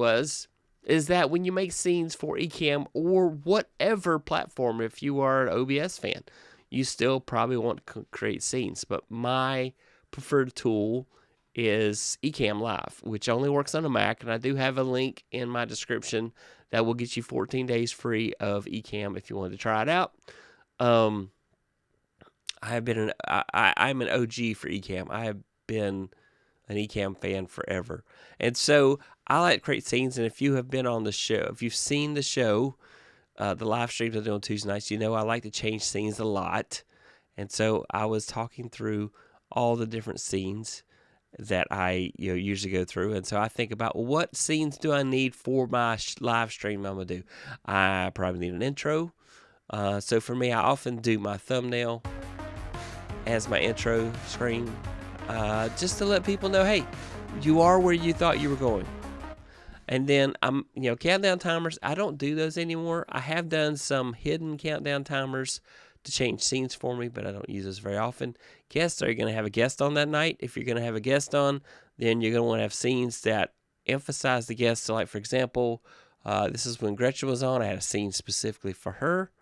is that when you make scenes for Ecamm or whatever platform, if you are an OBS fan, you still probably want to create scenes. But my preferred tool is Ecamm Live, which only works on a Mac, and I do have a link in my description that will get you 14 days free of Ecamm if you wanted to try it out. I'm an OG for Ecamm. I have been an Ecamm fan forever, and so I like to create scenes. And if you have been on the show, if you've seen the show, the live streams I do on Tuesday nights, you know I like to change scenes a lot. And so I was talking through all the different scenes that I usually go through, and so I think about, well, what scenes do I need for my live stream I'm gonna do. I probably need an intro. So for me, I often do my thumbnail as my intro screen, just to let people know, hey, you are where you thought you were going. And then countdown timers, I don't do those anymore. I have done some hidden countdown timers to change scenes for me, but I don't use those very often. Guests, are you going to have a guest on that night? If you're going to have a guest on, then you're going to want to have scenes that emphasize the guest. So, like, for example, this is when Gretchen was on. I had a scene specifically for her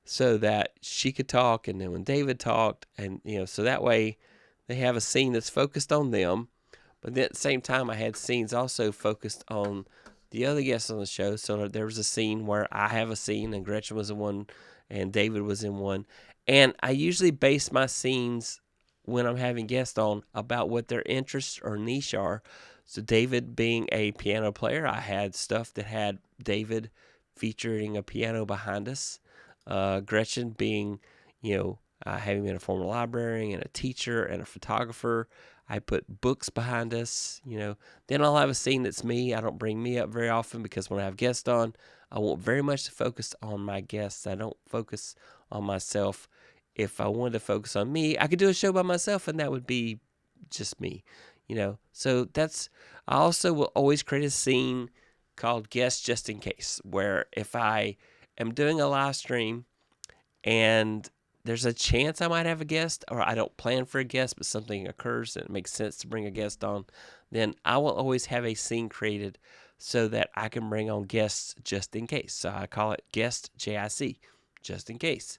so that she could talk, and then when David talked, and so that way they have a scene that's focused on them. But then at the same time, I had scenes also focused on the other guests on the show. So there was a scene where I have a scene, and Gretchen was in one, and David was in one. And I usually base my scenes when I'm having guests on about what their interests or niche are. So David being a piano player, I had stuff that had David featuring a piano behind us. Gretchen being, having been a former librarian and a teacher and a photographer, I put books behind us, Then I'll have a scene that's me. I don't bring me up very often because when I have guests on, I want very much to focus on my guests. I don't focus on myself. If I wanted to focus on me, I could do a show by myself, and that would be just me, So I also will always create a scene called Guest Just in Case, where if I am doing a live stream and there's a chance I might have a guest, or I don't plan for a guest, but something occurs and it makes sense to bring a guest on, then I will always have a scene created so that I can bring on guests just in case. So I call it Guest JIC, just in case.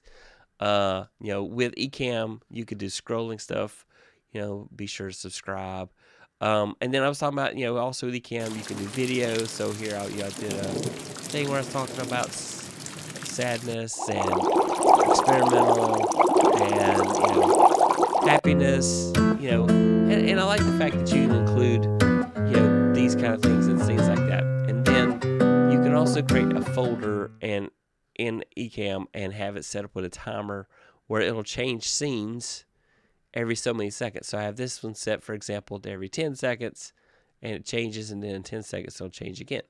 With Ecamm, you could do scrolling stuff. Be sure to subscribe. And then I was talking about, also with Ecamm, you can do videos. So here I did a thing where I was talking about sadness and experimental and happiness, and I like the fact that you can include these kind of things and things like that. And then you can also create a folder and in Ecamm and have it set up with a timer where it'll change scenes every so many seconds. So I have this one set, for example, to every 10 seconds, and it changes, and then in 10 seconds it'll change again.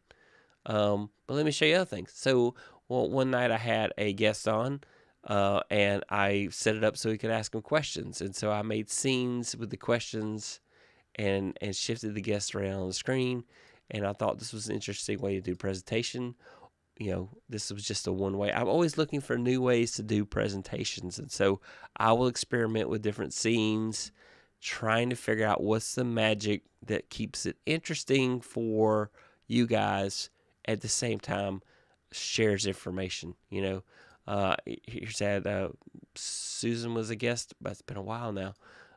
But let me show you other things. So one night I had a guest on, and I set it up so he could ask him questions. And so I made scenes with the questions and shifted the guests around on the screen. And I thought this was an interesting way to do presentation. This was just a one way. I'm always looking for new ways to do presentations. And so I will experiment with different scenes, trying to figure out what's the magic that keeps it interesting for you guys, at the same time shares information. Here's that Susan was a guest, but it's been a while now.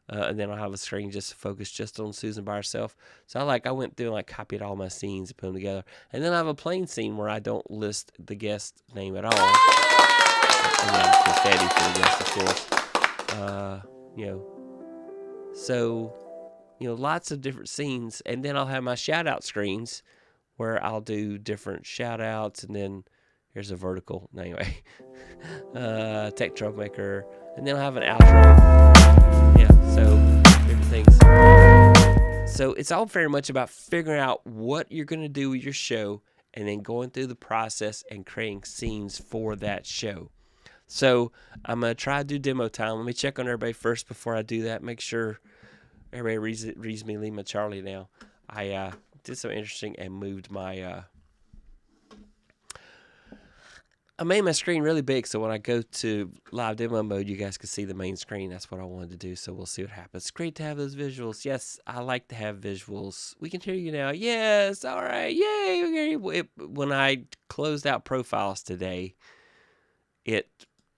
And then I'll have a screen just focused just on Susan by herself. So I went through and copied all my scenes and put them together. And then I have a plain scene where I don't list the guest name at all. And then confetti for the guest, of course. So, lots of different scenes. And then I'll have my shout out screens where I'll do different shout outs. And then here's a vertical. Anyway, Tech Troublemaker. And then I'll have an outro. Yeah, so different things. So it's all very much about figuring out what you're going to do with your show and then going through the process and creating scenes for that show. So I'm going to try to do demo time. Let me check on everybody first before I do that. Make sure everybody reads me Lima Charlie now. I did something interesting and moved my... I made my screen really big, so when I go to live demo mode, you guys can see the main screen. That's what I wanted to do, so we'll see what happens. Great to have those visuals. Yes, I like to have visuals. We can hear you now. Yes, all right, yay. When I closed out profiles today, it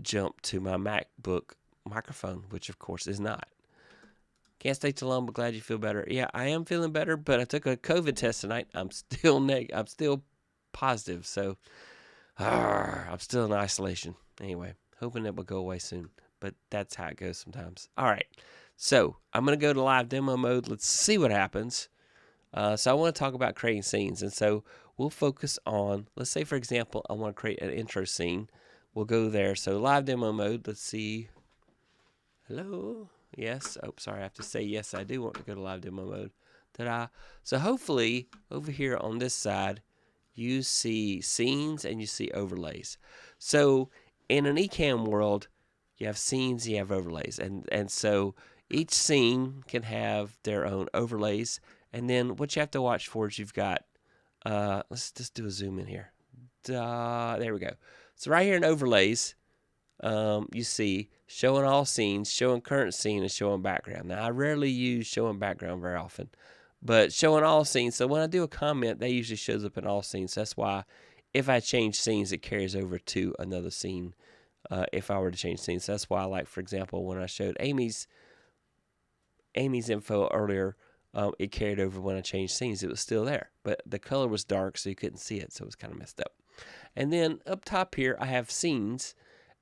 jumped to my MacBook microphone, which of course is not. Can't stay too long, but glad you feel better. Yeah, I am feeling better, but I took a COVID test tonight. I'm still I'm still positive, so I'm still in isolation. Anyway, hoping it will go away soon, but that's how it goes sometimes. All right, so I'm going to go to live demo mode. Let's see what happens. So I want to talk about creating scenes, and so we'll focus on, let's say, for example, I want to create an intro scene. We'll go there. So live demo mode, let's see. Hello? Yes. Oh, sorry, I have to say yes, I do want to go to live demo mode. Ta-da. So hopefully, over here on this side, you see scenes and you see overlays. So in an Ecamm world, you have scenes, you have overlays. And so each scene can have their own overlays. And then what you have to watch for is you've got, let's just do a zoom in here. There we go. So right here in overlays, you see showing all scenes, showing current scene, and showing background. Now, I rarely use showing background very often, but showing all scenes. So when I do a comment, that usually shows up in all scenes. That's why if I change scenes, it carries over to another scene if I were to change scenes. That's why, like, for example, when I showed Amy's info earlier, it carried over when I changed scenes. It was still there, but the color was dark, so you couldn't see it, so it was kind of messed up. And then up top here, I have scenes.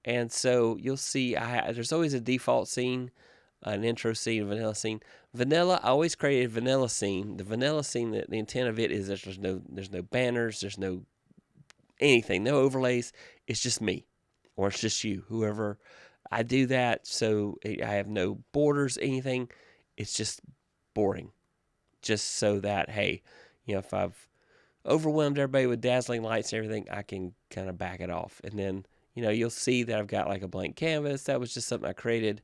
And so you'll see there's always a default scene, an intro scene, a vanilla scene. Vanilla, I always create a vanilla scene. The vanilla scene, the intent of it is that there's no banners, there's no anything, no overlays. It's just me, or it's just you, whoever. I do that so I have no borders, anything. It's just boring, just so that, hey, if I've overwhelmed everybody with dazzling lights and everything, I can kind of back it off. And then you'll see that I've got like a blank canvas. That was just something I created.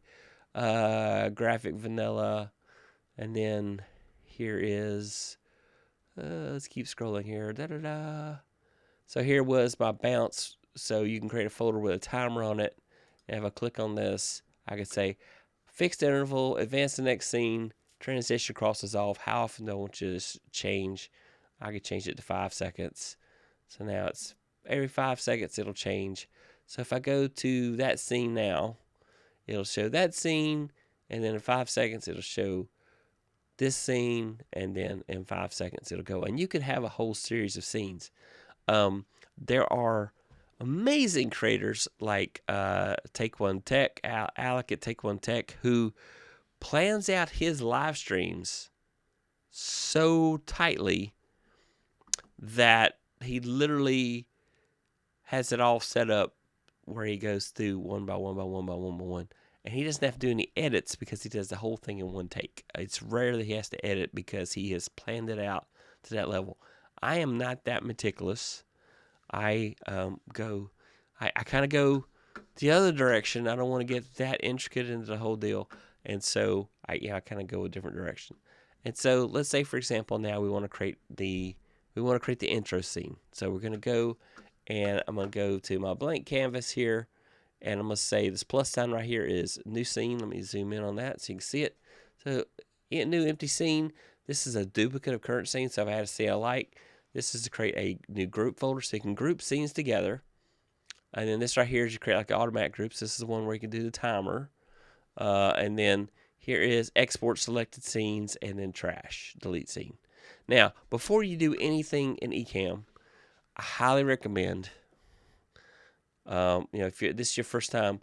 Graphic vanilla. And then here is, let's keep scrolling here. So here was my bounce. So you can create a folder with a timer on it. And if I click on this, I could say fixed interval, advance the next scene, transition cross dissolve. How often do I want you to change? I could change it to 5 seconds. So now it's every 5 seconds it'll change. So if I go to that scene now, it'll show that scene, and then in 5 seconds it'll show this scene, and then in 5 seconds it'll go. And you could have a whole series of scenes. There are amazing creators like Take One Tech, Alec at Take One Tech, who plans out his live streams so tightly that he literally has it all set up where he goes through one by one by one by one by one. And he doesn't have to do any edits because he does the whole thing in one take. It's rare that he has to edit because he has planned it out to that level. I am not that meticulous. I kind of go the other direction. I don't want to get that intricate into the whole deal. And so I kind of go a different direction. And so let's say, for example, now we want to create the intro scene. So we're going to go, and I'm going to go to my blank canvas here, and I'm going to say this plus sign right here is new scene. Let me zoom in on that so you can see it. So new empty scene. This is a duplicate of current scene, so I've had a scene I like. This is to create a new group folder so you can group scenes together. And then this right here is you create like automatic groups. This is the one where you can do the timer. And then here is export selected scenes, and then trash, delete scene. Now, before you do anything in Ecamm, I highly recommend, if this is your first time,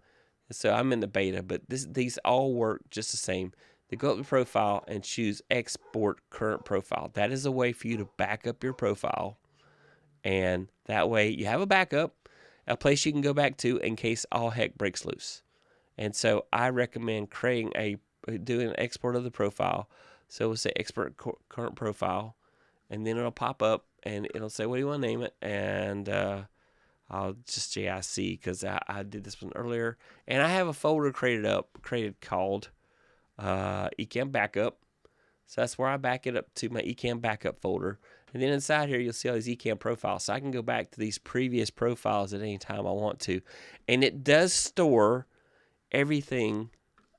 so I'm in the beta, but these all work just the same. They go up to profile and choose export current profile. That is a way for you to back up your profile, and that way you have a backup, a place you can go back to in case all heck breaks loose. And so I recommend doing an export of the profile. So we'll say export current profile, and then it'll pop up and it'll say, what do you want to name it? And I'll just JIC because I did this one earlier. And I have a folder created called Ecamm Backup. So that's where I back it up to my Ecamm Backup folder. And then inside here, you'll see all these Ecamm profiles. So I can go back to these previous profiles at any time I want to. And it does store everything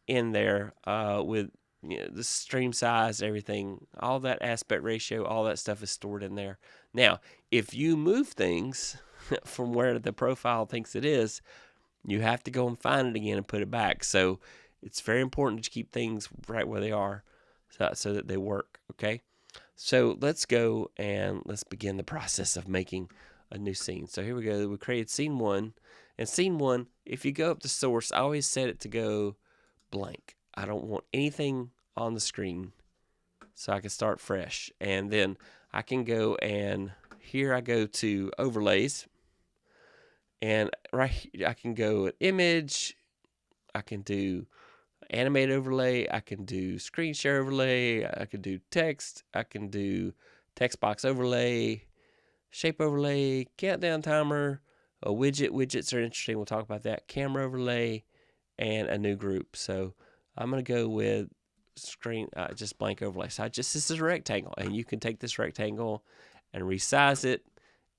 in there with the stream size, everything, all that aspect ratio, all that stuff is stored in there. Now, if you move things from where the profile thinks it is, you have to go and find it again and put it back. So it's very important to keep things right where they are so that they work, okay? So let's go and let's begin the process of making a new scene. So here we go. We created scene 1. And scene 1, if you go up to source, I always set it to go blank. I don't want anything on the screen, so I can start fresh. And then I can go, and here I go to overlays, and right here I can go at image, I can do animate overlay, I can do screen share overlay, I can do text, I can do text box overlay, shape overlay, countdown timer, a widget. Widgets are interesting, we'll talk about that. Camera overlay, and a new group. So I'm going to go with screen, just blank overlay. So this is a rectangle, and you can take this rectangle and resize it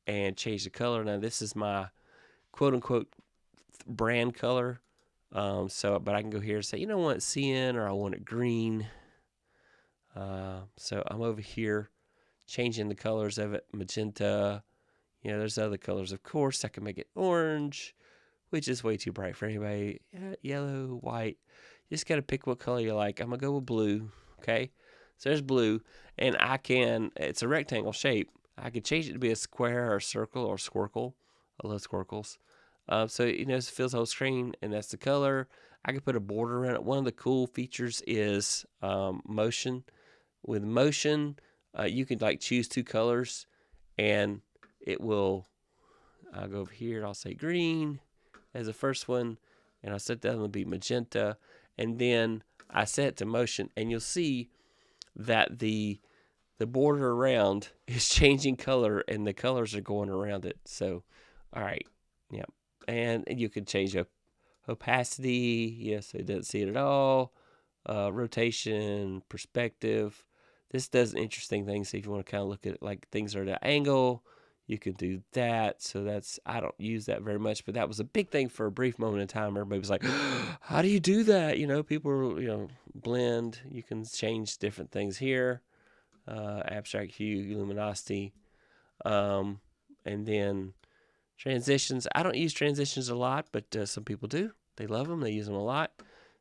and change the color. Now this is my quote unquote brand color. But I can go here and say, you know, I want it cyan, or I want it green. So I'm over here changing the colors of it. Magenta, there's other colors. Of course, I can make it orange, which is way too bright for anybody. Yellow, white. You just got to pick what color you like. I'm going to go with blue, okay? So there's blue, and it's a rectangle shape. I could change it to be a square or a circle or squircle. I love squircles. So, it fills the whole screen, and that's the color. I could put a border around it. One of the cool features is motion. With motion, you can choose 2 colors, and it will, I'll go over here, I'll say green as the first one, and I'll set that one to be magenta, and then I set it to motion, and you'll see that the border around is changing color, and the colors are going around it. So, all right, yeah. And you can change up opacity, yes, it doesn't see it at all, rotation, perspective. This does interesting things. So if you want to kind of look at things are at an angle, you can do that. So I don't use that very much, but that was a big thing for a brief moment in time. Everybody was like, how do you do that? People, blend. You can change different things here. Abstract hue, luminosity, and then transitions. I don't use transitions a lot, but some people do. They love them. They use them a lot.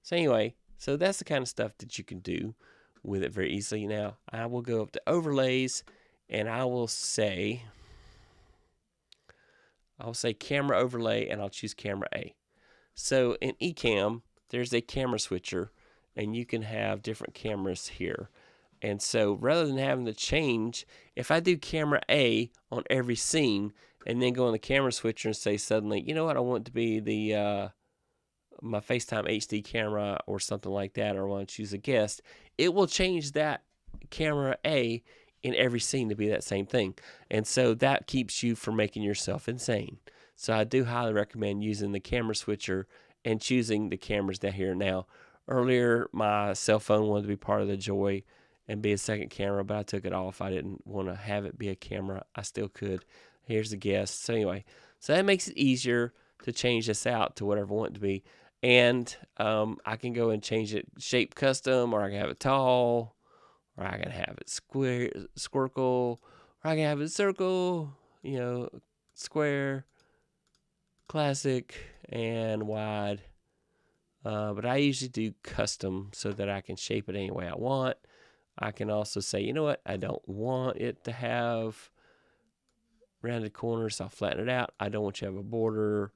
So anyway, that's the kind of stuff that you can do with it very easily. Now, I will go up to overlays, and I'll say camera overlay, and I'll choose camera A. So in Ecamm, there's a camera switcher, and you can have different cameras here. And so rather than having to change, if I do camera A on every scene and then go on the camera switcher and say suddenly, you know what, I want it to be the my FaceTime HD camera or something like that, or I want to choose a guest, it will change that camera A in every scene to be that same thing. And so that keeps you from making yourself insane. So I do highly recommend using the camera switcher and choosing the cameras down here. Now, earlier my cell phone wanted to be part of the Joy and be a second camera, but I took it off. I didn't want to have it be a camera. I still could. Here's the guest. So anyway, so that makes it easier to change this out to whatever I want it to be. And I can go and change it shape custom, or I can have it tall, or I can have it squircle, or I can have it circle, square, classic, and wide. But I usually do custom so that I can shape it any way I want. I can also say, you know what, I don't want it to have rounded corners, so I'll flatten it out. I don't want you to have a border.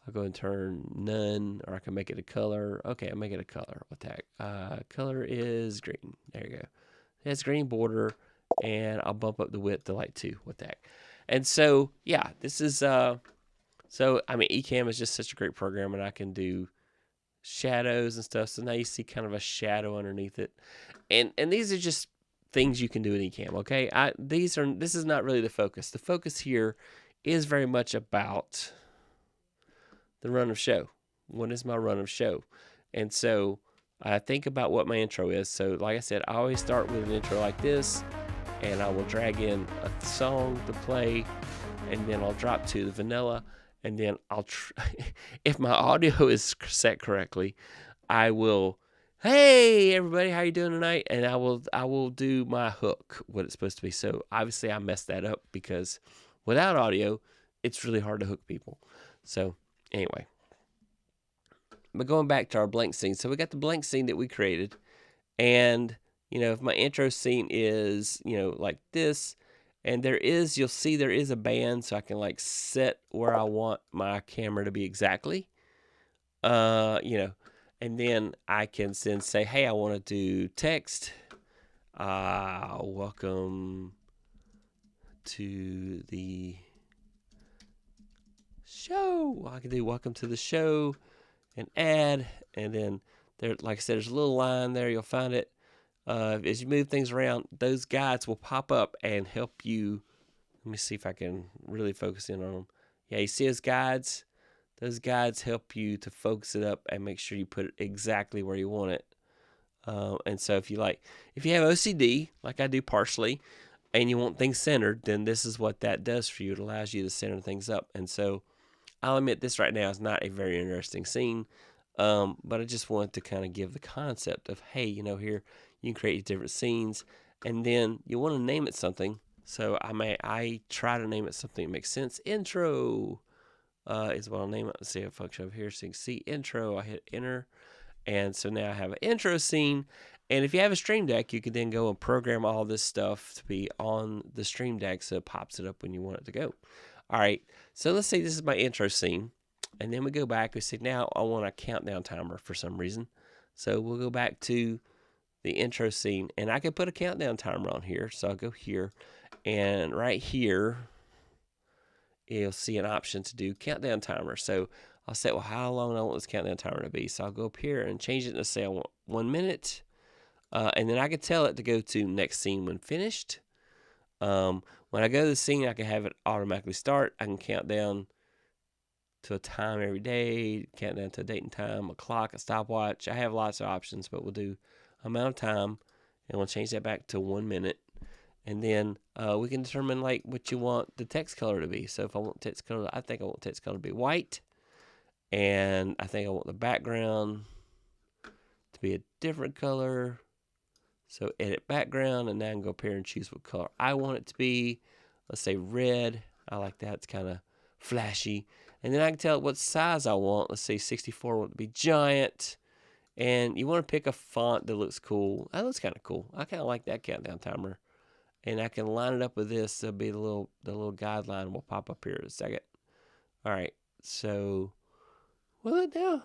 I'll go and turn none, or I can make it a color. Okay, I'll make it a color. What the heck? Color is green. There you go. It has green border, and I'll bump up the width to 2. What the heck? And so, yeah, this is, Ecamm is just such a great program, and I can do shadows and stuff. So now you see kind of a shadow underneath it. And these are just things you can do in Ecamm, okay? This is not really the focus. The focus here is very much about the run of show. What is my run of show? And so I think about what my intro is. So like I said, I always start with an intro like this, and I will drag in a song to play, and then I'll drop to the vanilla, and then I'll if my audio is set correctly, I will, hey everybody, how you doing tonight? And I will do my hook, what it's supposed to be. So obviously I messed that up because without audio, it's really hard to hook people. So anyway, but going back to our blank scene. So we got the blank scene that we created, and if my intro scene is like this, and you'll see there is a band, so I can like set where I want my camera to be exactly, and then I can then say, hey, I want to do text, welcome to the show. I can do welcome to the show and add, and then there, like I said, there's a little line there, you'll find it. As you move things around, those guides will pop up and help you. Let me see if I can really focus in on them. Yeah, you see those guides? Those guides help you to focus it up and make sure you put it exactly where you want it. And so if you have OCD, like I do partially, and you want things centered, then this is what that does for you. It allows you to center things up. And so I'll admit this right now is not a very interesting scene, but I just wanted to kind of give the concept of, hey, here you can create different scenes, and then you want to name it something. So I try to name it something that makes sense. Intro is what I'll name it. Let's see a function over here. So you can see intro. I hit enter, and so now I have an intro scene. And if you have a Stream Deck, you can then go and program all this stuff to be on the Stream Deck, so it pops it up when you want it to go. All right, so let's say this is my intro scene, and then we go back. We say, now I want a countdown timer for some reason. So we'll go back to the intro scene, and I can put a countdown timer on here. So I'll go here, and right here, you'll see an option to do countdown timer. So I'll say, well, how long I want this countdown timer to be. So I'll go up here and change it to say I want 1 minute. And then I can tell it to go to next scene when finished. When I go to the scene, I can have it automatically start. I can count down to a time every day, count down to a date and time, a clock, a stopwatch. I have lots of options, but we'll do amount of time, and we'll change that back to 1 minute. And then we can determine like what you want the text color to be. So if I want text color, I think I want text color to be white, and I think I want the background to be a different color. So edit background, and now I can go up here and choose what color I want it to be. Let's say red. I like that. It's kind of flashy. And then I can tell it what size I want. Let's say 64. I want it to be giant. And you want to pick a font that looks cool. That looks kind of cool. I kind of like that countdown timer. And I can line it up with this. It'll be the little guideline will pop up here in a second. All right. So, will it now?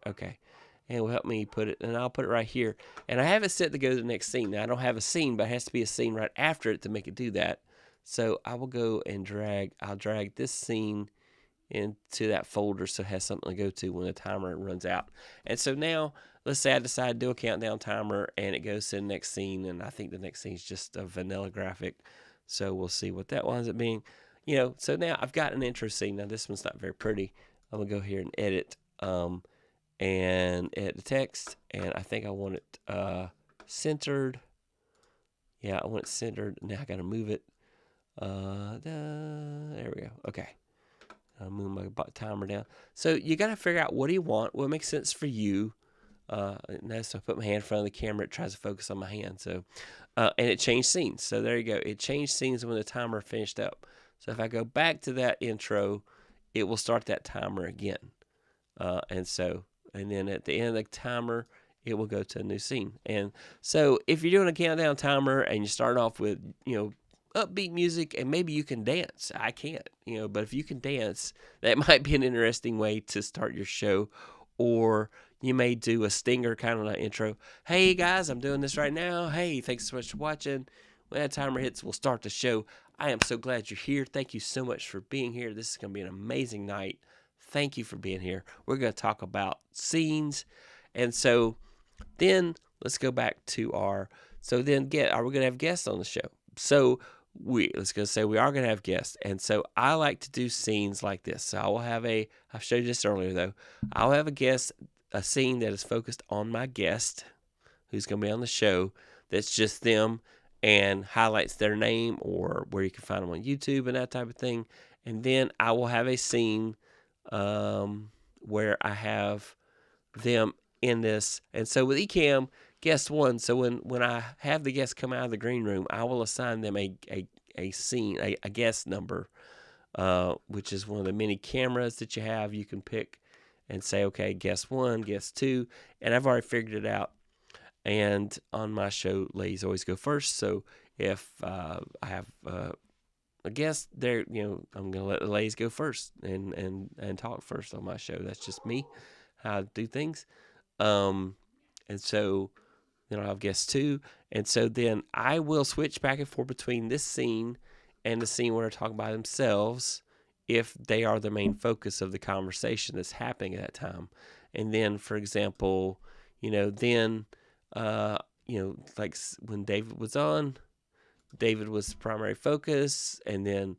Okay. And it will help me put it, and I'll put it right here. And I have it set to go to the next scene. Now, I don't have a scene, but it has to be a scene right after it to make it do that. So I will go and I'll drag this scene into that folder so it has something to go to when the timer runs out. And so now, let's say I decide to do a countdown timer, and it goes to the next scene, and I think the next scene is just a vanilla graphic. So we'll see what that winds up being. So now I've got an intro scene. Now, this one's not very pretty. I'm going to go here and edit. And edit the text, and I think I want it centered. Yeah, I want it centered. Now I got to move it. There we go. Okay. I'll move my timer down. So you got to figure out, what do you want? What makes sense for you? Now, so I put my hand in front of the camera. It tries to focus on my hand. So, and it changed scenes. So there you go. It changed scenes when the timer finished up. So if I go back to that intro, it will start that timer again. And then at the end of the timer, it will go to a new scene. And so if you're doing a countdown timer and you start off with, upbeat music, and maybe you can dance. I can't, but if you can dance, that might be an interesting way to start your show. Or you may do a stinger kind of an intro. Hey guys, I'm doing this right now. Hey, thanks so much for watching. When that timer hits, we'll start the show. I am so glad you're here. Thank you so much for being here. This is going to be an amazing night. Thank you for being here. We're going to talk about scenes. And so then let's go back to are we going to have guests on the show? So let's go say we are going to have guests. And so I like to do scenes like this. So I will have I've showed you this earlier though. I'll have a scene that is focused on my guest who's going to be on the show. That's just them. and highlights their name or where you can find them on YouTube and that type of thing. And then I will have a scene where I have them in this. And so with Ecamm, guest one, so when I have the guests come out of the green room, I will assign them a scene, a guest number, which is one of the many cameras that you have. You can pick and say, okay, guest one, guest two, and I've already figured it out. And on my show, ladies always go first. So if I have a guest there, I'm gonna let the ladies go first and talk first on my show. That's just me, how I do things. And so then I'll have guests two, and so then I will switch back and forth between this scene and the scene where they're talking by themselves, if they are the main focus of the conversation that's happening at that time. And then, for example, then like when David was on, David was the primary focus, and then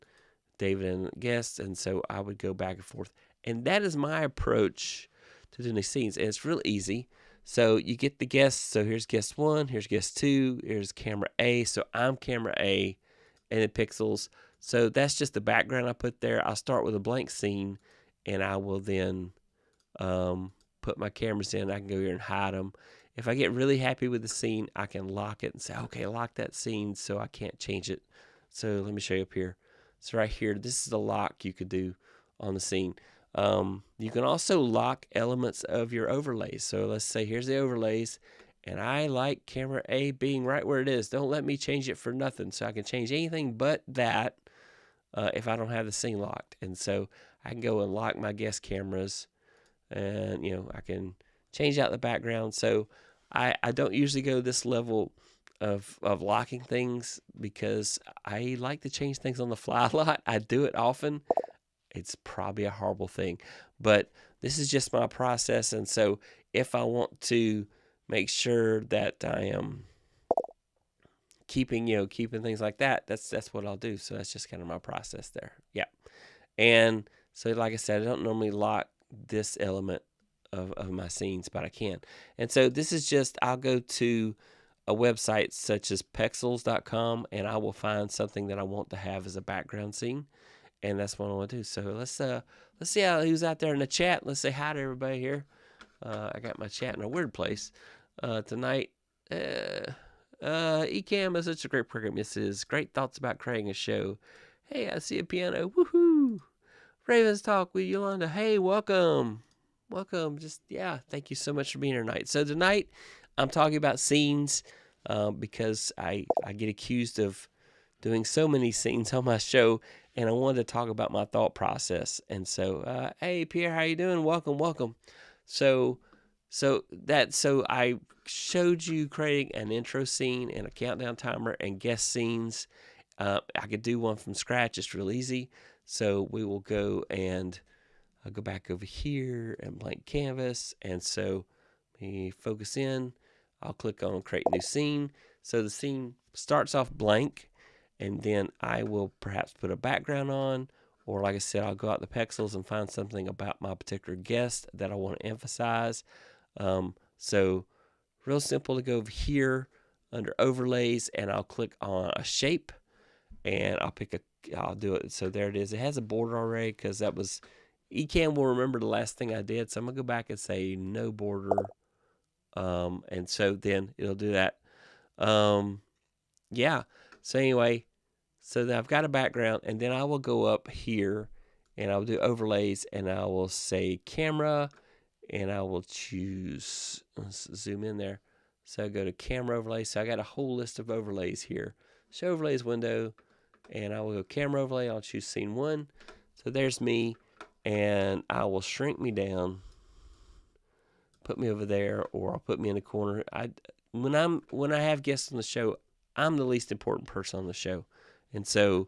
David and guests, and so I would go back and forth. And that is my approach to doing these scenes, and it's real easy. So you get the guests. So here's guest one, here's guest two, here's camera A. So I'm camera A, and the pixels. So that's just the background I put there. I'll start with a blank scene, and I will then put my cameras in. I can go here and hide them. If I get really happy with the scene, I can lock it and say, okay, lock that scene so I can't change it. So let me show you up here. So right here, this is the lock you could do on the scene. You can also lock elements of your overlays. So let's say here's the overlays, and I like camera A being right where it is. Don't let me change it for nothing. So I can change anything but that if I don't have the scene locked. And so I can go and lock my guest cameras, and I can change out the background. So I don't usually go this level of locking things because I like to change things on the fly a lot. I do it often. It's probably a horrible thing, but this is just my process. And so if I want to make sure that I am keeping things like that, that's what I'll do. So that's just kind of my process there. Yeah. And so like I said, I don't normally lock this element of my scenes, but I can. And so this is just, I'll go to a website such as pexels.com, and I will find something that I want to have as a background scene. And that's what I want to do. So let's see who's out there in the chat. Let's say hi to everybody here. I got my chat in a weird place tonight. Ecamm is such a great program. This is great thoughts about creating a show. Hey, I see a piano. Woohoo! Ravens Talk with Yolanda. Hey, welcome. Thank you so much for being here tonight. So tonight I'm talking about scenes because I get accused of doing so many scenes on my show, and I wanted to talk about my thought process. And so, hey Pierre, how you doing? Welcome. So I showed you creating an intro scene and a countdown timer and guest scenes. I could do one from scratch. It's real easy. So we will go and I'll go back over here and blank canvas. And so we focus in. I'll click on create new scene. So the scene starts off blank, and then I will perhaps put a background on, or like I said, I'll go out the pixels and find something about my particular guest that I want to emphasize. So real simple to go over here under overlays, and I'll click on a shape, and I'll do it. So there it is. It has a border already because that was, Ecamm will remember the last thing I did. So I'm going to go back and say no border. And so then it'll do that. Yeah. So anyway, so then I've got a background, and then I will go up here and I'll do overlays, and I will say camera, and I will choose, let's zoom in there. So I go to camera overlays. So I got a whole list of overlays here. Show overlays window, and I will go camera overlay. I'll choose scene 1. So there's me, and I will shrink me down, put me over there, or I'll put me in a corner. When I have guests on the show, I'm the least important person on the show. And so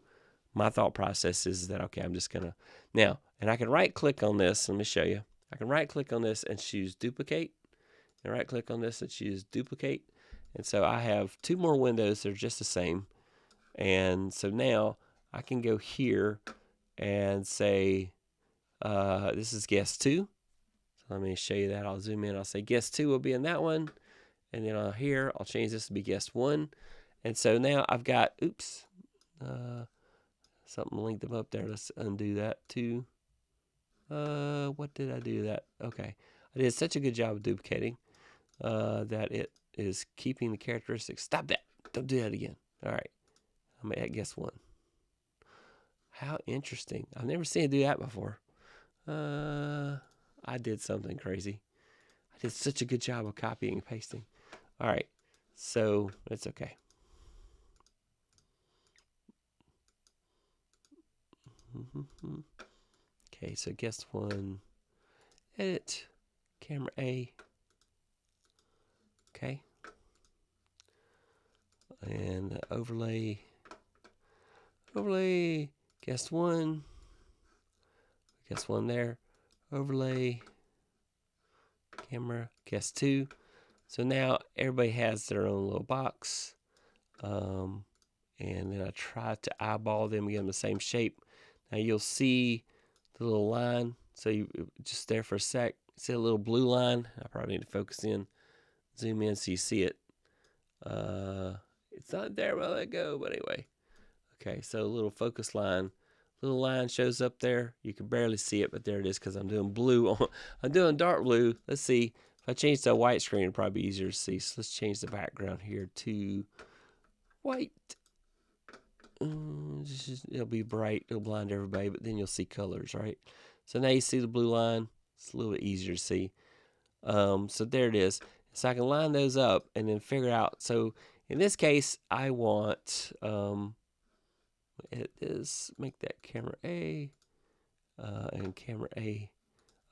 my thought process is that, okay, I'm just going to, now, and I can right click on this. Let me show you. I can right click on this and choose duplicate, and right click on this and choose duplicate. And so I have 2 more windows that are just the same. And so now I can go here and say, this is guest 2. So let me show you that. I'll zoom in. I'll say guest 2 will be in that one. And then here, I'll change this to be guest 1. And so now I've got, oops, something linked them up there. Let's undo that too. What did I do that? Okay. I did such a good job of duplicating that it is keeping the characteristics. Stop that. Don't do that again. All right. I'm at guess one. How interesting. I've never seen it do that before. I did something crazy. I did such a good job of copying and pasting. All right. So it's okay. Okay, so guess one. Edit. Camera A. Okay. And overlay. Overlay. Guess one. Guess one there. Overlay. Camera. Guess two. So now everybody has their own little box. And then I try to eyeball them, get them the same shape. Now you'll see the little line. So you just there for a sec. See a little blue line? I probably need to focus in, zoom in so you see it. It's not there, but I'll let go. But anyway, okay. So a little focus line, little line shows up there. You can barely see it, but there it is because I'm doing blue. I'm doing dark blue. Let's see. If I change to a white screen, it'll probably be easier to see. So let's change the background here to white. It'll be bright. It'll blind everybody, but then you'll see colors, right? So now you see the blue line. It's a little bit easier to see. So there it is. So I can line those up and then figure out. So in this case, I want it is make that camera A and camera A.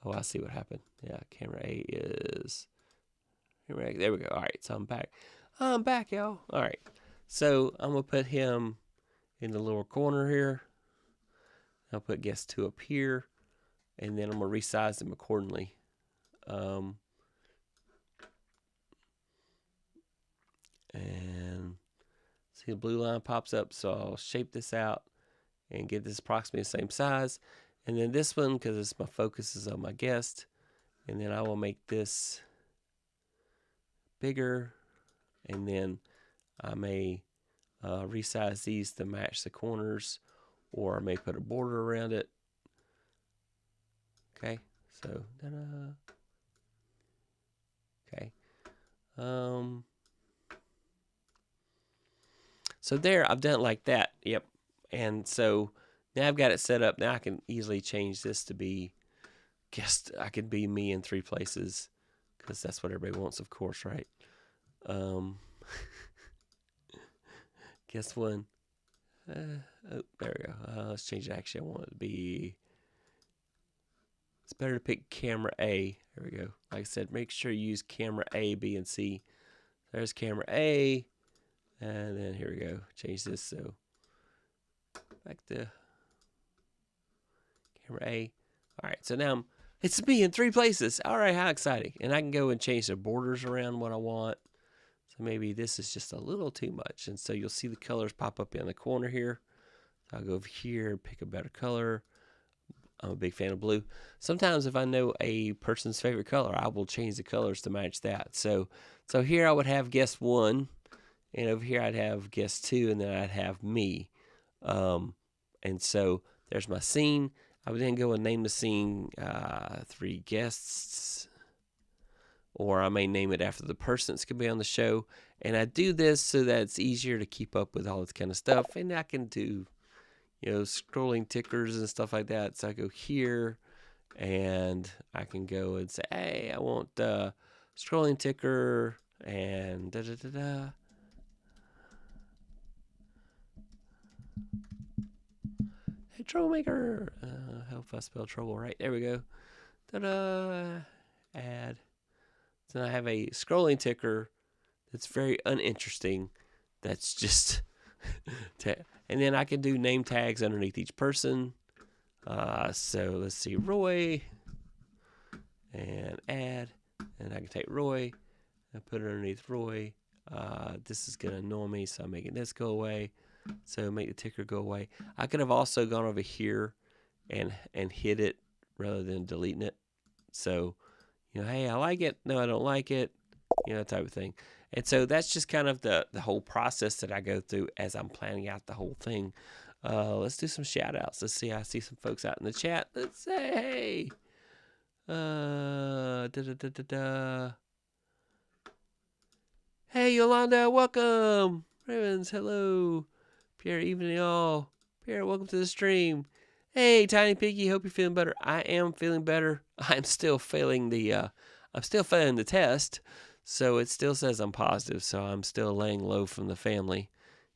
Oh, I see what happened. Yeah, camera A is camera A. There we go. All right, so I'm back. I'm back, y'all. All right, so I'm gonna put him in the lower corner here. I'll put guess two up here, and then I'm gonna resize them accordingly. And see the blue line pops up, so I'll shape this out and get this approximately the same size. And then this one, because my focus is on my guest, and then I will make this bigger, and then I may resize these to match the corners, or I may put a border around it. Okay, so okay. So there, I've done it like that. Yep. And so now I've got it set up. Now I can easily change this to be guest. I could be me in 3 places because that's what everybody wants, of course, right? Guess one. Oh, there we go. Let's change it. Actually, I want it to be. It's better to pick camera A. There we go. Like I said, make sure you use camera A, B, and C. There's camera A. And then here we go. Change this so back to camera A. All right, so now it's me in 3 places. All right, how exciting. And I can go and change the borders around what I want. So maybe this is just a little too much. And so you'll see the colors pop up in the corner here. So I'll go over here and pick a better color. I'm a big fan of blue. Sometimes if I know a person's favorite color, I will change the colors to match that. So here I would have guess one. And over here I'd have guest two, and then I'd have me. And so there's my scene. I would then go and name the scene 3 guests. Or I may name it after the person that's going to be on the show. And I do this so that it's easier to keep up with all this kind of stuff. And I can do, scrolling tickers and stuff like that. So I go here, and I can go and say, hey, I want scrolling ticker and da-da-da-da. Hey, Troublemaker. Hope I spelled trouble right. There we go. Ta-da. Add. So I have a scrolling ticker that's very uninteresting. That's just... and then I can do name tags underneath each person. So let's see. Roy. And add. And I can take Roy and put it underneath Roy. This is going to annoy me, so I'm making this go away. So make the ticker go away. I could have also gone over here and hit it rather than deleting it. So, hey, I like it. No, I don't like it. Type of thing. And so that's just kind of the whole process that I go through as I'm planning out the whole thing. Let's do some shout outs. Let's see. I see some folks out in the chat. Let's say hey. Da, da, da, da, da. Hey Yolanda, welcome. Ravens, hello. Pierre, evening y'all. Pierre, welcome to the stream. Hey Tiny Piggy, hope you're feeling better. I am feeling better. I'm still failing the test. So it still says I'm positive, so I'm still laying low from the family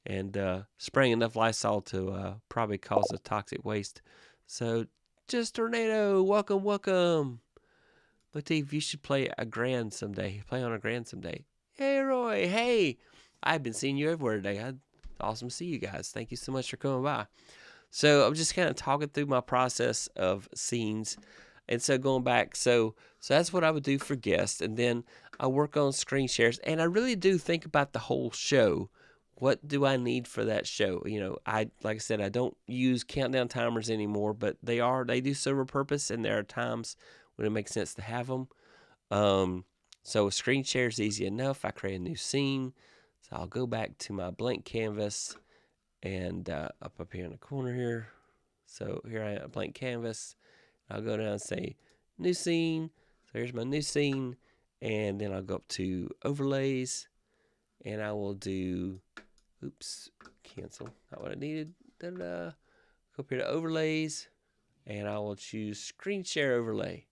and spraying enough Lysol to probably cause a toxic waste. So, just Tornado, welcome, welcome. Latif, you should play a grand someday. Play on a grand someday. Hey, Roy, hey. I've been seeing you everywhere today. Awesome to see you guys. Thank you so much for coming by. So, I'm just kind of talking through my process of scenes. And so going back, so that's what I would do for guests, and then I work on screen shares, and I really do think about the whole show. What do I need for that show? You know, like I said, I don't use countdown timers anymore, but they do serve a purpose, and there are times when it makes sense to have them. So screen share is easy enough. I create a new scene, so I'll go back to my blank canvas, and up here in the corner here. So here I am, a blank canvas. I'll go down and say new scene. So here's my new scene. And then I'll go up to overlays. And I will do, cancel. Not what I needed. Go up here to overlays. And I will choose screen share overlay.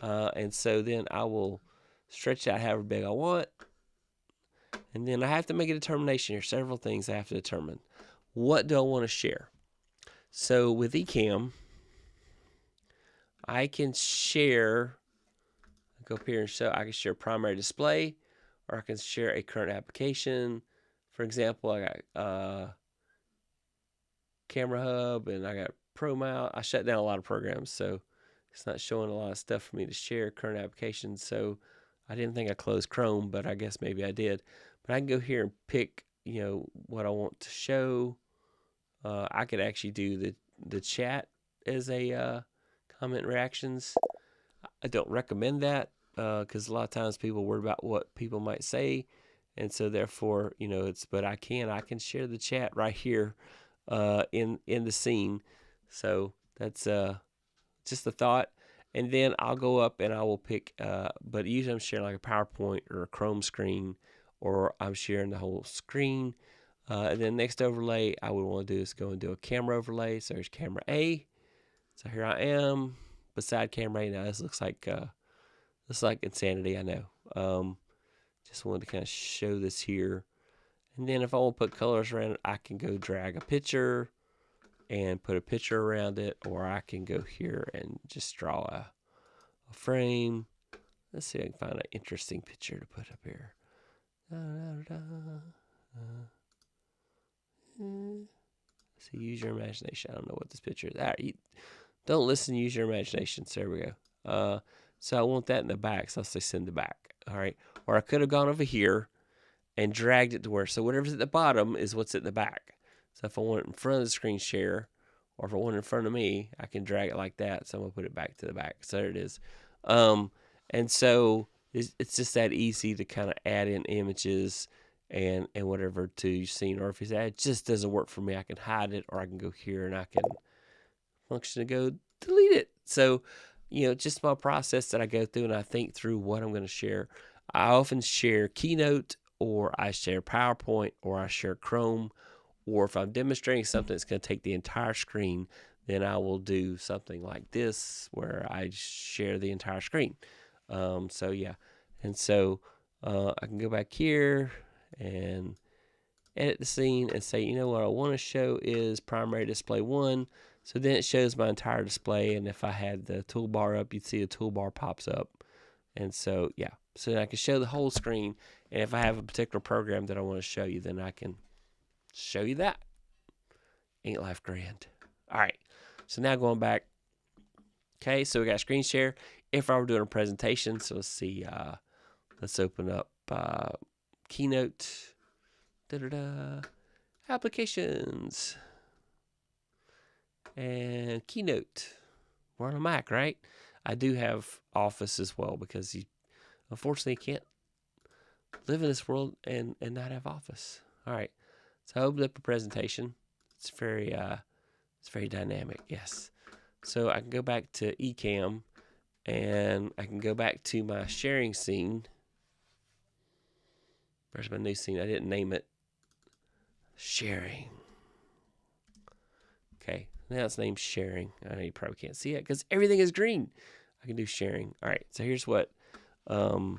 And so then I will stretch out however big I want. And then I have to make a determination. There's several things I have to determine. What do I want to share? So with Ecamm, I can share, go up here and show, I can share primary display, or I can share a current application. For example, I got Camera Hub and I got Pro Mount. I shut down a lot of programs, so it's not showing a lot of stuff for me to share current applications. So I didn't think I closed Chrome, but I guess maybe I did. But I can go here and pick, what I want to show. I could actually do the chat as a comment reactions. I don't recommend that because a lot of times people worry about what people might say, and so therefore, but I can share the chat right here in the scene. So that's just a thought. And then I'll go up and I will pick, but usually I'm sharing like a PowerPoint or a Chrome screen, or I'm sharing the whole screen. And then next overlay I would want to do is go and do a camera overlay. So there's camera A. So here I am beside camera A. Now this looks like insanity, I know. Just wanted to kind of show this here. And then if I want to put colors around it, I can go drag a picture and put a picture around it, or I can go here and just draw a frame. Let's see if I can find an interesting picture to put up here. So use your imagination. I don't know what this picture is. All right, don't listen, use your imagination. So there we go. So I want that in the back, so I'll say send the back. All right. Or I could have gone over here and dragged it to where, so whatever's at the bottom is what's at the back. So if I want it in front of the screen share, or if I want it in front of me, I can drag it like that. So I'm going to put it back to the back. So there it is. And so it's just that easy to kind of add in images and whatever to your scene. Or if you say, it just doesn't work for me, I can hide it, or I can go here and I can function to go delete it. So, just my process that I go through, and I think through what I'm going to share. I often share Keynote, or I share PowerPoint, or I share Chrome, or if I'm demonstrating something that's going to take the entire screen, then I will do something like this where I share the entire screen. So yeah, and so I can go back here and edit the scene and say, what I want to show is primary display 1. So then it shows my entire display, and if I had the toolbar up, you'd see a toolbar pops up. And so, yeah, so then I can show the whole screen, and if I have a particular program that I want to show you, then I can show you that. Ain't life grand? All right, so now going back. Okay, so we got screen share. If I were doing a presentation, so let's see, let's open up Keynote. Applications. And Keynote. We're on a Mac, right? I do have Office as well, because you unfortunately can't live in this world and not have Office. All right. So I opened up a presentation. It's very dynamic. Yes. So I can go back to Ecamm, and I can go back to my sharing scene. Where's my new scene? I didn't name it. Sharing. Okay, now it's named sharing. I know you probably can't see it because everything is green. I can do sharing. All right, so here's what. So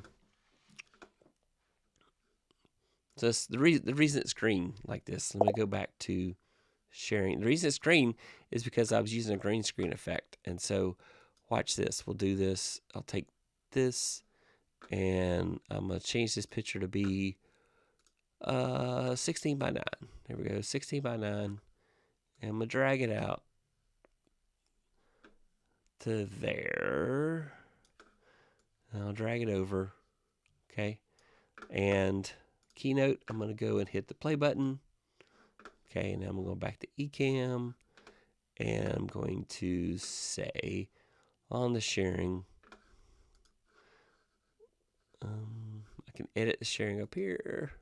the reason it's green like this. Let me go back to sharing. The reason it's green is because I was using a green screen effect. And so watch this. We'll do this. I'll take this and I'm going to change this picture to be 16 by 9. There we go. 16 by 9. And I'm going to drag it out to there. And I'll drag it over. Okay. And Keynote, I'm going to go and hit the play button. Okay. And now I'm going to go back to Ecamm. And I'm going to say on the sharing, I can edit the sharing up here.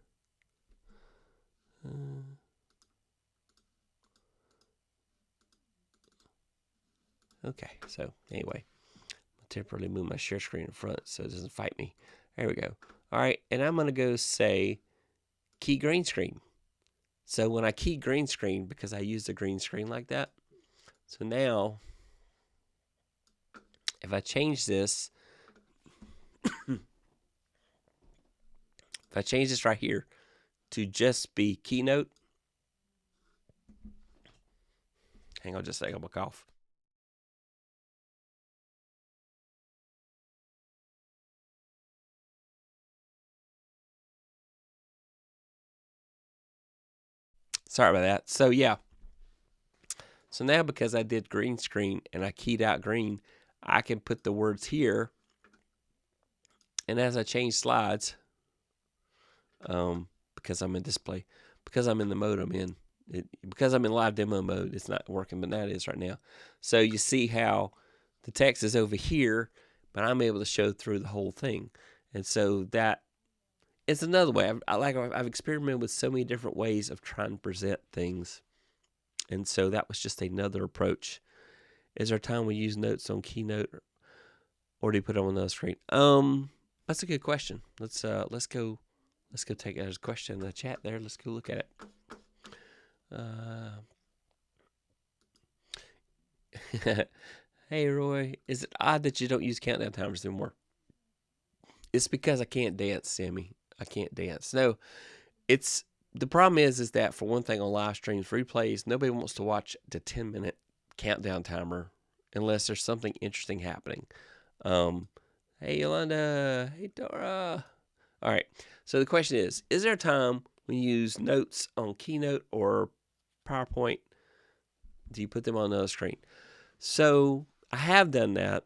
Okay, so anyway, I'll temporarily move my share screen in front so it doesn't fight me. There we go. All right, and I'm going to go say key green screen. So when I key green screen, because I used a green screen like that, so now if I change this, if I change this right here to just be Keynote, hang on just a second, I'm going to cough. Sorry about that. So yeah. So now because I did green screen and I keyed out green, I can put the words here. And as I change slides, because I'm in display, because I'm in the mode I'm in, because I'm in live demo mode, it's not working, but now it is right now. So you see how the text is over here, but I'm able to show through the whole thing. And so that is another way. I've experimented with so many different ways of trying to present things. And so that was just another approach. Is there a time we use notes on Keynote, or do you put them on the screen? That's a good question. Let's go take it as a question in the chat there. Let's go look at it. Hey Roy, is it odd that you don't use countdown timers anymore? It's because I can't dance, Sammy. I can't dance. No, it's the problem is that for one thing on live streams, replays, nobody wants to watch the 10-minute countdown timer unless there's something interesting happening. Hey Yolanda, hey Dora. All right. So the question is there a time when you use notes on Keynote or PowerPoint? Do you put them on another screen? So I have done that.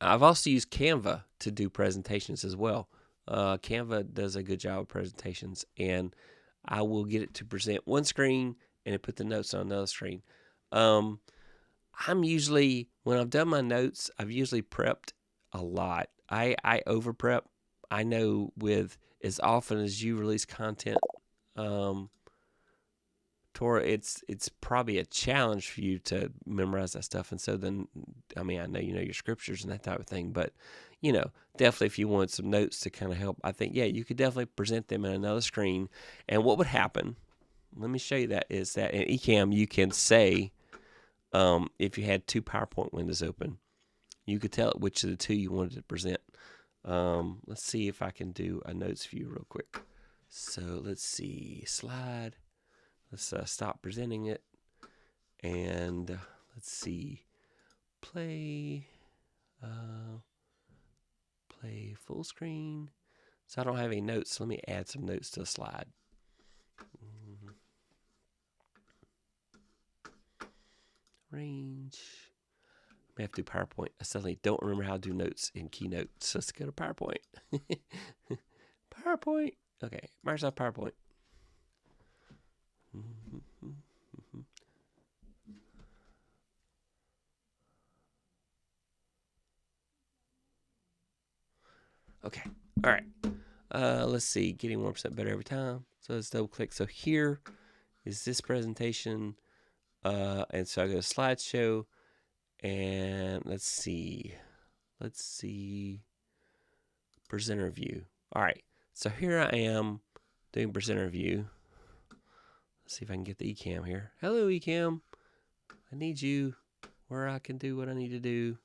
I've also used Canva to do presentations as well. Canva does a good job of presentations, and I will get it to present one screen and it put the notes on another screen. I'm usually, when I've done my notes, I've usually prepped a lot. I over prep. I know with as often as you release content, Tora, it's probably a challenge for you to memorize that stuff. And so then, I mean, I know you know your scriptures and that type of thing, but you know, definitely if you want some notes to kind of help, I think, yeah, you could definitely present them in another screen. And what would happen, let me show you that, is that in Ecamm, you can say, if you had two PowerPoint windows open, you could tell it which of the two you wanted to present. Let's see if I can do a notes view real quick. So let's see, slide. Let's stop presenting it. And let's see, play full screen. So I don't have any notes. So let me add some notes to the slide. Range. I may have to do PowerPoint. I suddenly don't remember how to do notes in Keynote. So let's go to PowerPoint. PowerPoint. Okay, Microsoft PowerPoint. Okay. All right. Let's see. Getting 1% better every time. So let's double click. So here is this presentation. And so I go to slideshow. And let's see. Presenter view. All right. So here I am doing presenter view. Let's see if I can get the Ecamm here. Hello, Ecamm. I need you where I can do what I need to do.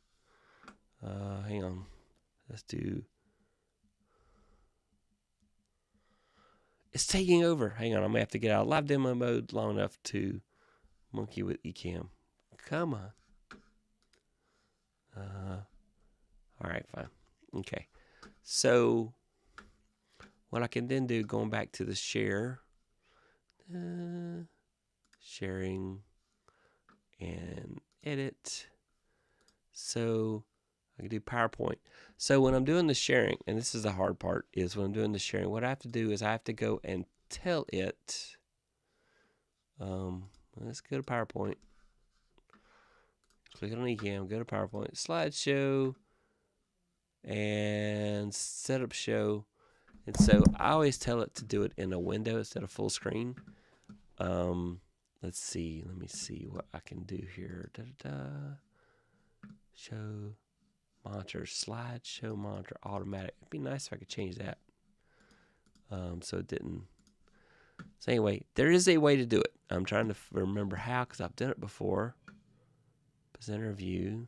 Hang on. Let's do. It's taking over. Hang on. I'm going to have to get out of live demo mode long enough to monkey with Ecamm. Come on. All right, fine. Okay. So what I can then do, going back to the share, sharing and edit. So I can do PowerPoint. So when I'm doing the sharing, and this is the hard part, is when I'm doing the sharing, what I have to do is I have to go and tell it, let's go to PowerPoint. Click on Ecamm, go to PowerPoint, slideshow, and setup show. And so I always tell it to do it in a window instead of full screen. Let's see. Let me see what I can do here. Show monitor, slideshow monitor, automatic. It'd be nice if I could change that. So it didn't. So anyway, there is a way to do it. I'm trying to remember how because I've done it before. Presenter view.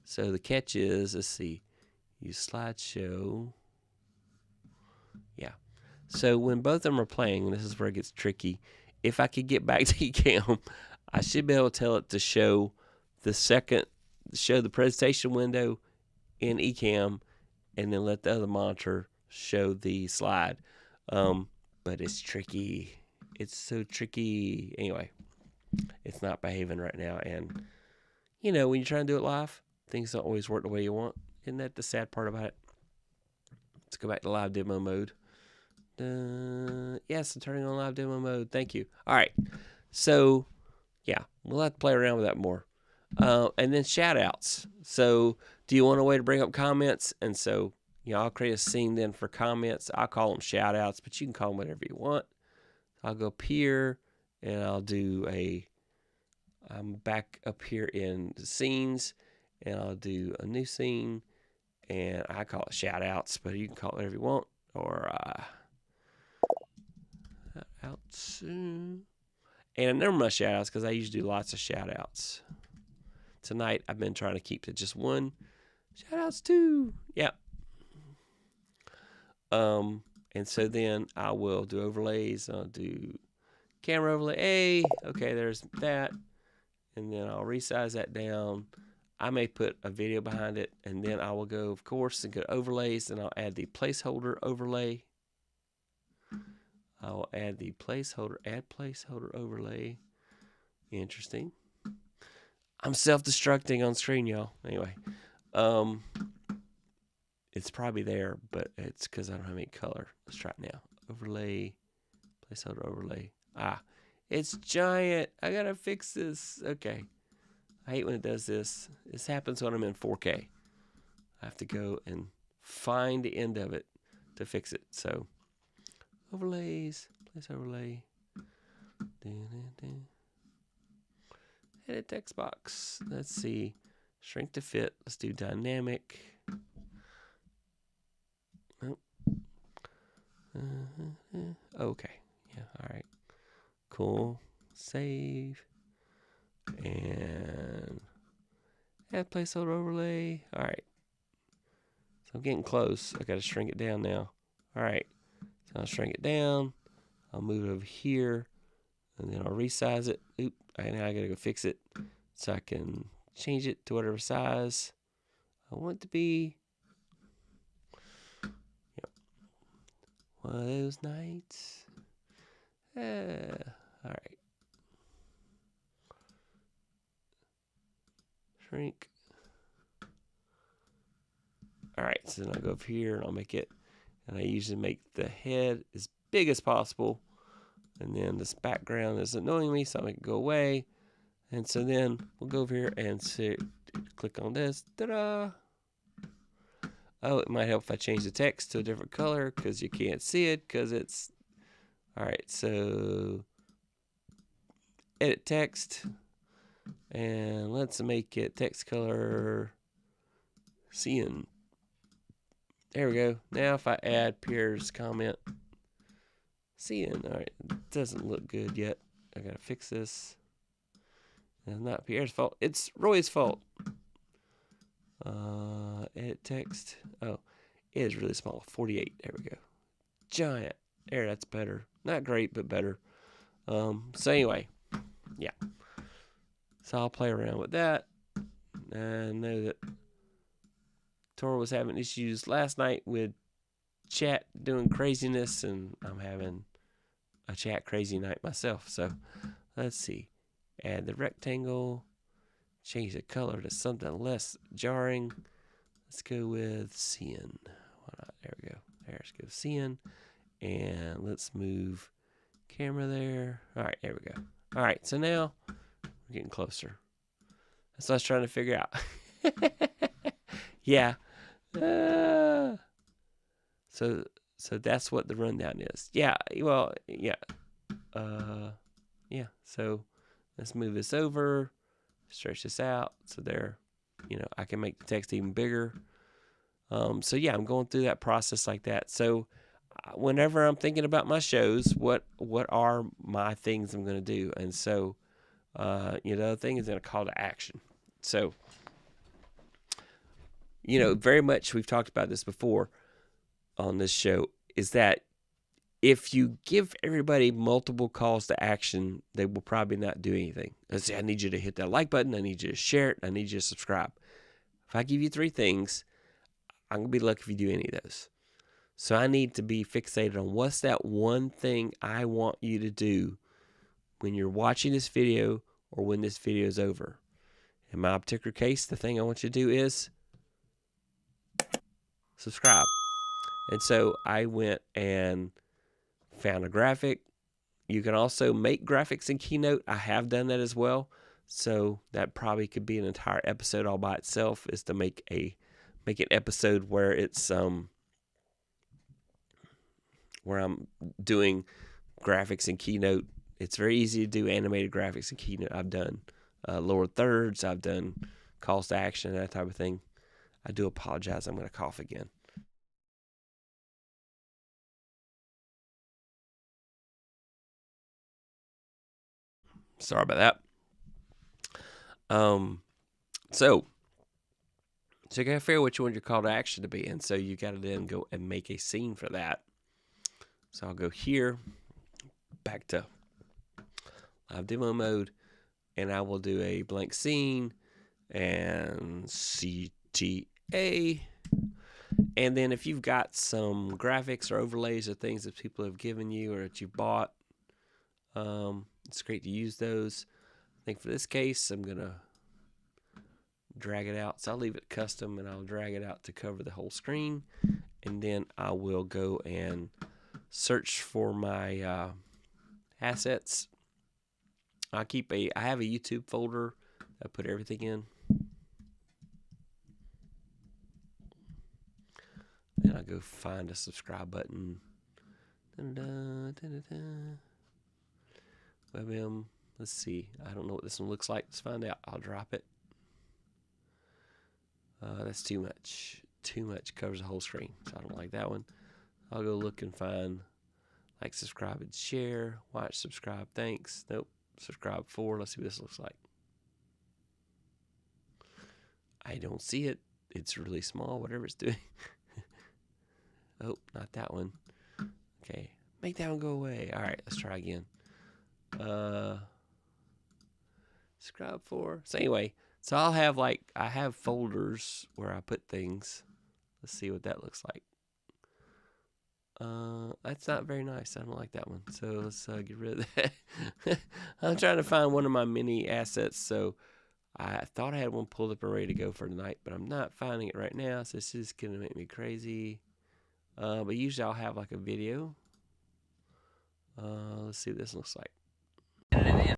So the catch is, let's see, use slideshow. Yeah. So when both of them are playing, and this is where it gets tricky, if I could get back to Ecamm, I should be able to tell it to show the presentation window in Ecamm, and then let the other monitor show the slide. But it's tricky. It's so tricky. Anyway, it's not behaving right now. And, you know, when you're trying to do it live, things don't always work the way you want. Isn't that the sad part about it? Let's go back to live demo mode. Yes, I'm turning on live demo mode. Thank you. All right. So, yeah, we'll have to play around with that more. And then shout outs. So, do you want a way to bring up comments? And so, you know, I'll create a scene then for comments. I'll call them shout outs, but you can call them whatever you want. I'll go up here and I'll do I'm back up here in the scenes and I'll do a new scene and I call it shout outs, but you can call it whatever you want or, outs. And I never my shout outs because I usually do lots of shout outs. Tonight I've been trying to keep it just one. Shout outs too. Yeah. And so then I will do overlays. I'll do camera overlay A. Okay, there's that. And then I'll resize that down. I may put a video behind it. And then I will go, of course, and go to overlays. And I'll add the placeholder overlay. I'll add the placeholder, add placeholder overlay. Interesting. I'm self-destructing on screen, y'all. Anyway, it's probably there, but it's because I don't have any color. Let's try it now. Overlay, placeholder overlay. It's giant. I gotta fix this. Okay. I hate when it does this. This happens when I'm in 4K. I have to go and find the end of it to fix it. So, overlays, place overlay. Edit text box. Let's see. Shrink to fit. Let's do dynamic. Oh. Okay. Yeah. All right. Cool. Save. And add placeholder overlay. All right. So I'm getting close. I got to shrink it down now. All right. So I'll shrink it down. I'll move it over here. And then I'll resize it. Oop. Now I got to go fix it. So I can change it to whatever size I want it to be. Yep. One of those nights. All right. Shrink. All right. So then I'll go over here and I'll make it. And I usually make the head as big as possible. And then this background is annoying me, so I'll make it go away. And so then we'll go over here and click on this. Ta-da! Oh, it might help if I change the text to a different color because you can't see it because it's... All right, so edit text. And let's make it text color cyan. There we go. Now if I add Pierre's comment, cyan. All right, it doesn't look good yet. I gotta fix this. It's not Pierre's fault. It's Roy's fault. Edit text. Oh, it is really small. 48. There we go. Giant. There, that's better. Not great, but better. So anyway, yeah. So I'll play around with that. I know that Tor was having issues last night with chat doing craziness, and I'm having a chat crazy night myself. So let's see. Add the rectangle. Change the color to something less jarring. Let's go with cyan. Why not? There we go. Let's go cyan. And let's move camera there. All right, there we go. All right, so now we're getting closer. That's what I was trying to figure out. Yeah. So that's what the rundown is. Yeah, well, yeah. Yeah, so let's move this over, stretch this out, so there, I can make the text even bigger. So yeah, I'm going through that process like that. So whenever I'm thinking about my shows, what are my things I'm going to do? And so, the other thing is in a call to action. So, very much, we've talked about this before on this show, is that if you give everybody multiple calls to action, they will probably not do anything. I say, I need you to hit that like button. I need you to share it. I need you to subscribe. If I give you 3 things, I'm going to be lucky if you do any of those. So I need to be fixated on what's that one thing I want you to do when you're watching this video or when this video is over. In my particular case, the thing I want you to do is subscribe. And so I went and found a graphic. You can also make graphics in Keynote. I have done that as well. So that probably could be an entire episode all by itself, is to make an episode where it's where I'm doing graphics in Keynote. It's very easy to do animated graphics in Keynote. I've done lower thirds. I've done calls to action, that type of thing. I do apologize. I'm going to cough again. Sorry about that. So you gotta figure out which one your call to action to be, and so you gotta then go and make a scene for that. So I'll go here, back to live demo mode, and I will do a blank scene and CTA. And then if you've got some graphics or overlays or things that people have given you or that you bought, it's great to use those. I think for this case, I'm going to drag it out. So I'll leave it custom, and I'll drag it out to cover the whole screen. And then I will go and search for my assets. I have a YouTube folder I put everything in. And I go find a subscribe button. WebM. Let's see. I don't know what this one looks like. Let's find out. I'll drop it. That's too much. Too much. Covers the whole screen. So I don't like that one. I'll go look and find like, subscribe, and share. Watch, subscribe. Thanks. Nope. Subscribe for. Let's see what this looks like. I don't see it. It's really small, whatever it's doing. Oh, not that one. Okay. Make that one go away. All right, let's try again. Subscribe for. So anyway, so I have folders where I put things. Let's see what that looks like. That's not very nice. I don't like that one. So let's get rid of that. I'm trying to find one of my mini assets. So I thought I had one pulled up and ready to go for tonight, but I'm not finding it right now. So this is going to make me crazy. But usually I'll have like a video. Let's see what this looks like. Nope,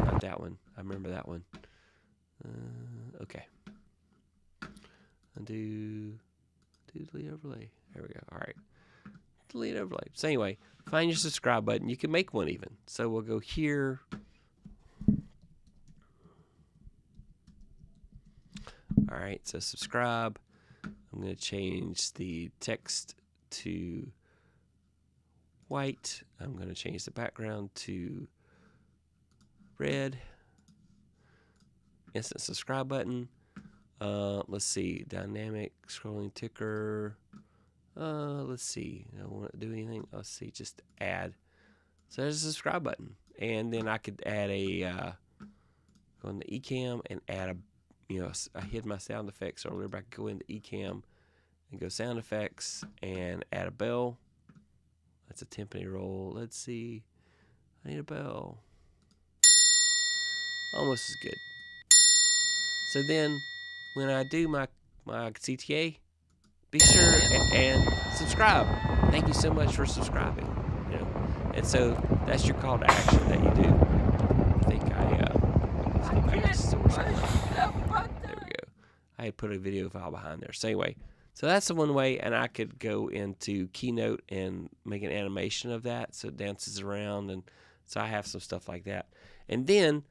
not that one. I remember that one. Okay. Undo, delete overlay. There we go. All right. Delete overlay. So anyway, find your subscribe button. You can make one even. So we'll go here. All right. So subscribe. I'm going to change the text to white. I'm going to change the background to red. Instant subscribe button. Let's see. Dynamic scrolling ticker. Let's see. I don't want to do anything. Let's see. Just add. So there's a subscribe button. And then I could add a, go into Ecamm and add a, I hid my sound effects earlier, but I could go into Ecamm and go sound effects and add a bell. That's a timpani roll. Let's see. I need a bell. Almost as good. So then when I do my CTA, be sure and subscribe. Thank you so much for subscribing. And so that's your call to action that you do. I think let's go back to source. There we go. I had put a video file behind there. So anyway, so that's the one way, and I could go into Keynote and make an animation of that so it dances around, and so I have some stuff like that. And then,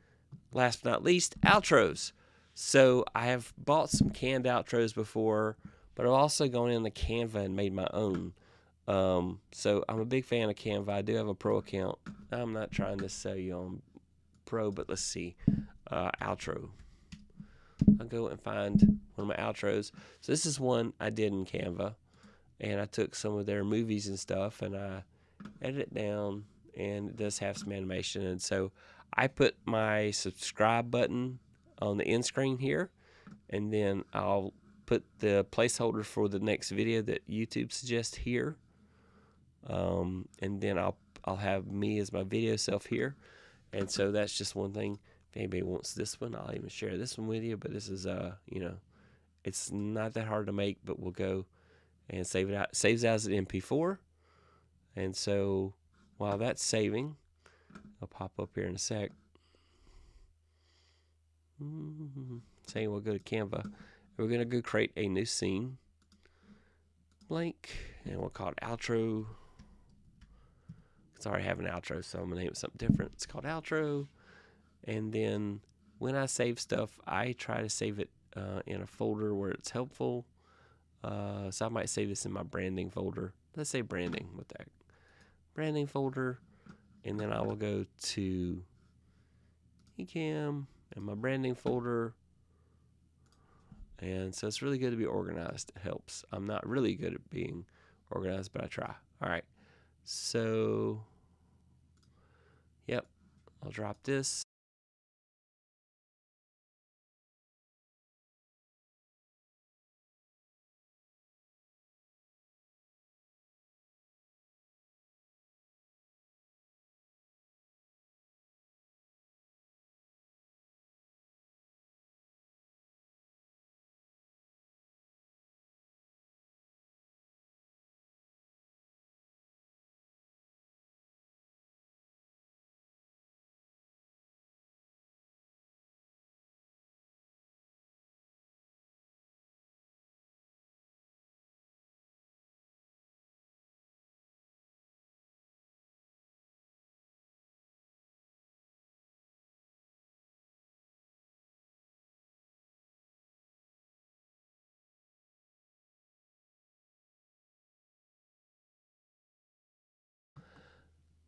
last but not least, outros. So I have bought some canned outros before, but I've also gone into Canva and made my own. So I'm a big fan of Canva. I do have a pro account. I'm not trying to sell you on pro, but let's see. Outro. I'll go and find one of my outros. So this is one I did in Canva, and I took some of their movies and stuff, and I edited it down, and it does have some animation. And so I put my subscribe button on the end screen here, and then I'll put the placeholder for the next video that YouTube suggests here. And then I'll have me as my video self here. And so that's just one thing. If anybody wants this one, I'll even share this one with you. But this is it's not that hard to make, but we'll go and save it out. It saves as an MP4. And so while that's saving, I'll pop up here in a sec. Saying we'll go to Canva. We're going to go create a new scene. Blank. And we'll call it outro. It's already have an outro, so I'm going to name it something different. It's called outro. And then when I save stuff, I try to save it in a folder where it's helpful. So I might save this in my branding folder. Let's say branding with that. Branding folder. And then I will go to Ecamm and my branding folder. And so it's really good to be organized. It helps. I'm not really good at being organized, but I try. All right. So, yep. I'll drop this.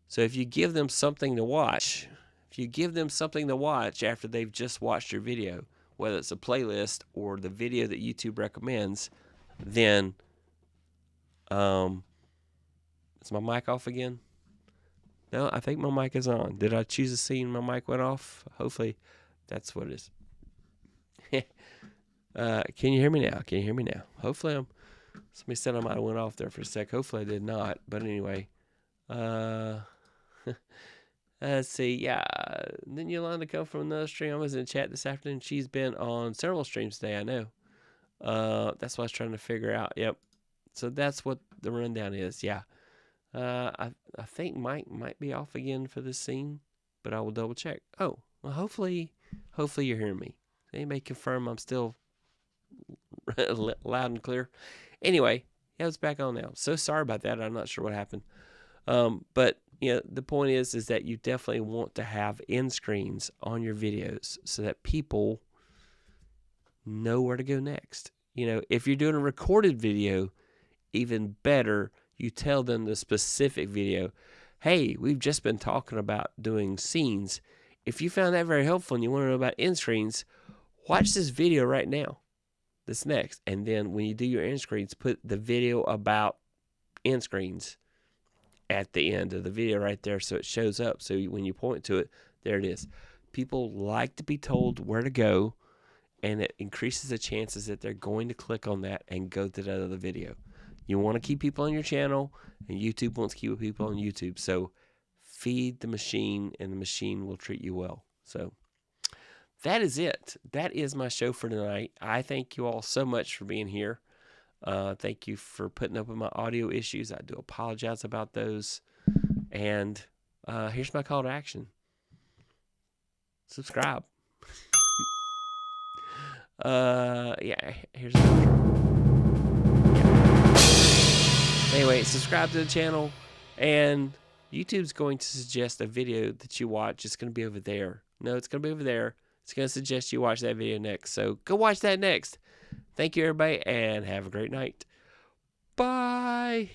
So if you give them something to watch, after they've just watched your video, whether it's a playlist or the video that YouTube recommends, then is my mic off again? No, I think my mic is on. Did I choose a scene? My mic went off. Hopefully that's what it is. Can you hear me now? Hopefully somebody said I might have went off there for a sec. Hopefully I did not. But anyway, let's see. Yeah, then Yolanda come from another stream. I was in chat this afternoon. She's been on several streams today, I know. That's what I was trying to figure out. Yep. So that's what the rundown is. Yeah. I think Mike might be off again for this scene, but I will double check. Oh, well, hopefully you're hearing me. Anybody confirm I'm still loud and clear. Anyway, yeah, it's back on now. So sorry about that. I'm not sure what happened. But the point is that you definitely want to have end screens on your videos so that people know where to go next. If you're doing a recorded video, even better, you tell them the specific video. Hey, we've just been talking about doing scenes. If you found that very helpful and you want to know about end screens, watch this video right now. This next. And then when you do your end screens, put the video about end screens at the end of the video right there so it shows up. So when you point to it, there it is. People like to be told where to go, and it increases the chances that they're going to click on that and go to that other video. You want to keep people on your channel, and YouTube wants to keep people on YouTube. So feed the machine, and the machine will treat you well. So that is it. That is my show for tonight. I thank you all so much for being here. Thank you for putting up with my audio issues. I do apologize about those. And here's my call to action. Subscribe. Here's the Anyway, subscribe to the channel, and YouTube's going to suggest a video that you watch. It's going to be over there. No, it's going to be over there. It's going to suggest you watch that video next. So go watch that next. Thank you, everybody, and have a great night. Bye.